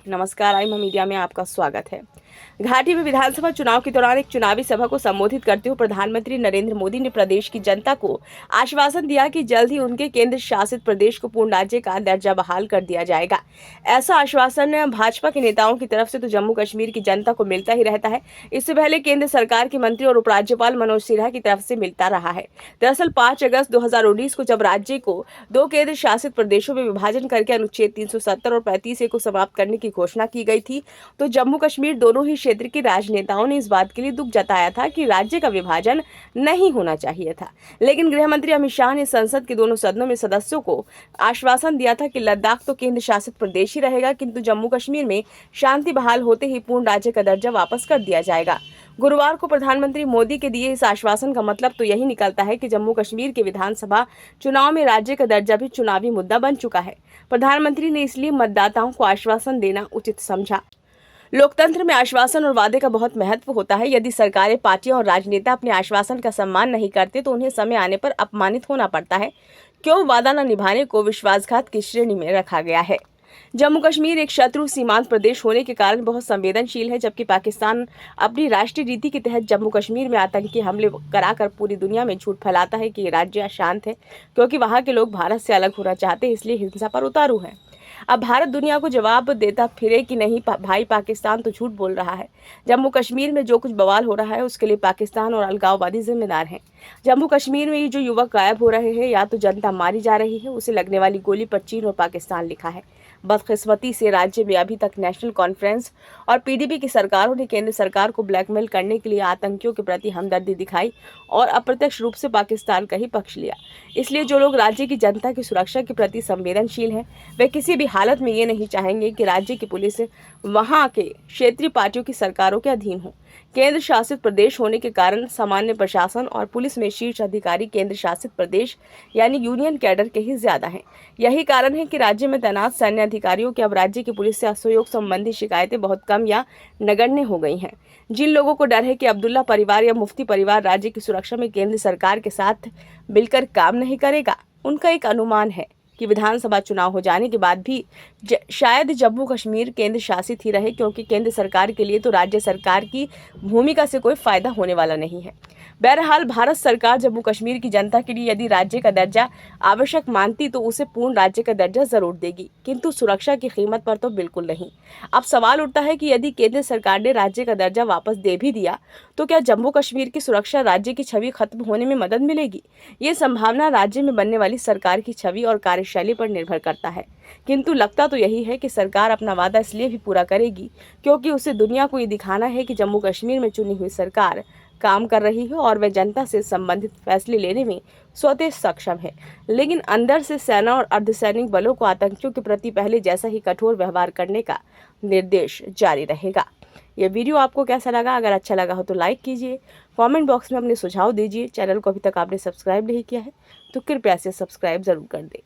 नमस्कार, आई मीडिया में आपका स्वागत है। घाटी में विधानसभा चुनाव के दौरान एक चुनावी सभा को संबोधित करते हुए प्रधानमंत्री नरेंद्र मोदी ने प्रदेश की जनता को आश्वासन दिया कि जल्द ही उनके केंद्र शासित प्रदेश को पूर्ण राज्य का दर्जा बहाल कर दिया जाएगा। ऐसा आश्वासन भाजपा के नेताओं की तरफ से तो जम्मू कश्मीर की जनता को मिलता ही रहता है। इससे पहले केंद्र सरकार के मंत्री और उपराज्यपाल मनोज सिन्हा की तरफ से मिलता रहा है। दरअसल 5 अगस्त 2019 को जब राज्य को 2 केंद्र शासित प्रदेशों में विभाजन करके अनुच्छेद 370 और 35A को समाप्त करने की घोषणा की गई थी, तो जम्मू कश्मीर दोनों ही क्षेत्र के राजनेताओं ने इस बात के लिए दुख जताया था कि राज्य का विभाजन नहीं होना चाहिए था। लेकिन गृह मंत्री अमित शाह ने संसद के दोनों सदनों में सदस्यों को आश्वासन दिया था कि लद्दाख तो केंद्र शासित प्रदेश ही रहेगा, किंतु जम्मू कश्मीर में शांति बहाल होते ही पूर्ण राज्य का दर्जा वापस कर दिया जाएगा। गुरुवार को प्रधानमंत्री मोदी के दिए इस आश्वासन का मतलब तो यही निकलता है कि जम्मू कश्मीर के विधानसभा चुनाव में राज्य का दर्जा भी चुनावी मुद्दा बन चुका है। प्रधानमंत्री ने इसलिए मतदाताओं को आश्वासन देना उचित समझा। लोकतंत्र में आश्वासन और वादे का बहुत महत्व होता है। यदि सरकारें, पार्टियां और राजनेता अपने आश्वासन का सम्मान नहीं करते तो उन्हें समय आने पर अपमानित होना पड़ता है। क्यों वादा न निभाने को विश्वासघात की श्रेणी में रखा गया है। जम्मू कश्मीर एक शत्रु सीमांत प्रदेश होने के कारण बहुत संवेदनशील है, जबकि पाकिस्तान अपनी राष्ट्रीय नीति के तहत जम्मू कश्मीर में आतंकी हमले कराकर पूरी दुनिया में झूठ फैलाता है कि ये राज्य अशांत है, क्योंकि वहां के लोग भारत से अलग होना चाहते हैं, इसलिए हिंसा पर उतारू है। अब भारत दुनिया को जवाब देता फिरे कि नहीं भाई, पाकिस्तान तो झूठ बोल रहा है। जम्मू कश्मीर में जो कुछ बवाल हो रहा है उसके लिए पाकिस्तान और अलगाववादी जिम्मेदार हैं। जम्मू कश्मीर में ये जो युवक गायब हो रहे हैं, या तो जनता मारी जा रही है, उसे लगने वाली गोली पर चीन और पाकिस्तान लिखा है। बदकिस्मती से राज्य में अभी तक नेशनल कॉन्फ्रेंस और पीडीपी की सरकारों ने केंद्र सरकार को ब्लैकमेल करने के लिए आतंकियों के प्रति हमदर्दी दिखाई और अप्रत्यक्ष रूप से पाकिस्तान का ही पक्ष लिया। इसलिए जो लोग राज्य की जनता की सुरक्षा के प्रति संवेदनशील हैं, वे किसी भी हालत में ये नहीं चाहेंगे कि राज्य की पुलिस वहां के क्षेत्रीय पार्टियों की सरकारों के अधीन हो। केंद्र शासित प्रदेश होने के कारण सामान्य प्रशासन और पुलिस में शीर्ष अधिकारी केंद्र शासित प्रदेश यानी यूनियन कैडर के ही ज्यादा हैं। यही कारण है कि राज्य में तैनात सैन्य अधिकारियों के अब राज्य की पुलिस से असहयोग संबंधी शिकायतें बहुत कम या नगण्य हो गई हैं। जिन लोगों को डर है कि अब्दुल्ला परिवार या मुफ्ती परिवार राज्य की सुरक्षा में केंद्र सरकार के साथ मिलकर काम नहीं करेगा, उनका एक अनुमान है कि विधानसभा चुनाव हो जाने के बाद भी शायद जम्मू कश्मीर केंद्र शासित ही रहे, क्योंकि केंद्र सरकार के लिए तो राज्य सरकार की भूमिका से कोई फायदा होने वाला नहीं है। बहरहाल भारत सरकार जम्मू कश्मीर की जनता के लिए यदि राज्य का दर्जा आवश्यक मानती तो उसे पूर्ण राज्य का दर्जा जरूर देगी, किंतु सुरक्षा की कीमत पर तो बिल्कुल नहीं। अब सवाल उठता है कि यदि केंद्र सरकार ने राज्य का दर्जा वापस दे भी दिया तो क्या जम्मू कश्मीर की सुरक्षा राज्य की छवि खत्म होने में मदद मिलेगी? ये संभावना राज्य में बनने वाली सरकार की छवि और कार्यशैली पर निर्भर करता है, किंतु लगता तो यही है कि सरकार अपना वादा इसलिए भी पूरा करेगी क्योंकि उसे दुनिया को ये दिखाना है कि जम्मू कश्मीर में चुनी हुई सरकार काम कर रही है और वह जनता से संबंधित फैसले लेने में स्वतः सक्षम है। लेकिन अंदर से सेना और अर्धसैनिक बलों को आतंकियों के प्रति पहले जैसा ही कठोर व्यवहार करने का निर्देश जारी रहेगा। यह वीडियो आपको कैसा लगा? अगर अच्छा लगा हो तो लाइक कीजिए, कमेंट बॉक्स में अपने सुझाव दीजिए। चैनल को अभी तक आपने सब्सक्राइब नहीं किया है तो कृपया से सब्सक्राइब जरूर कर दें।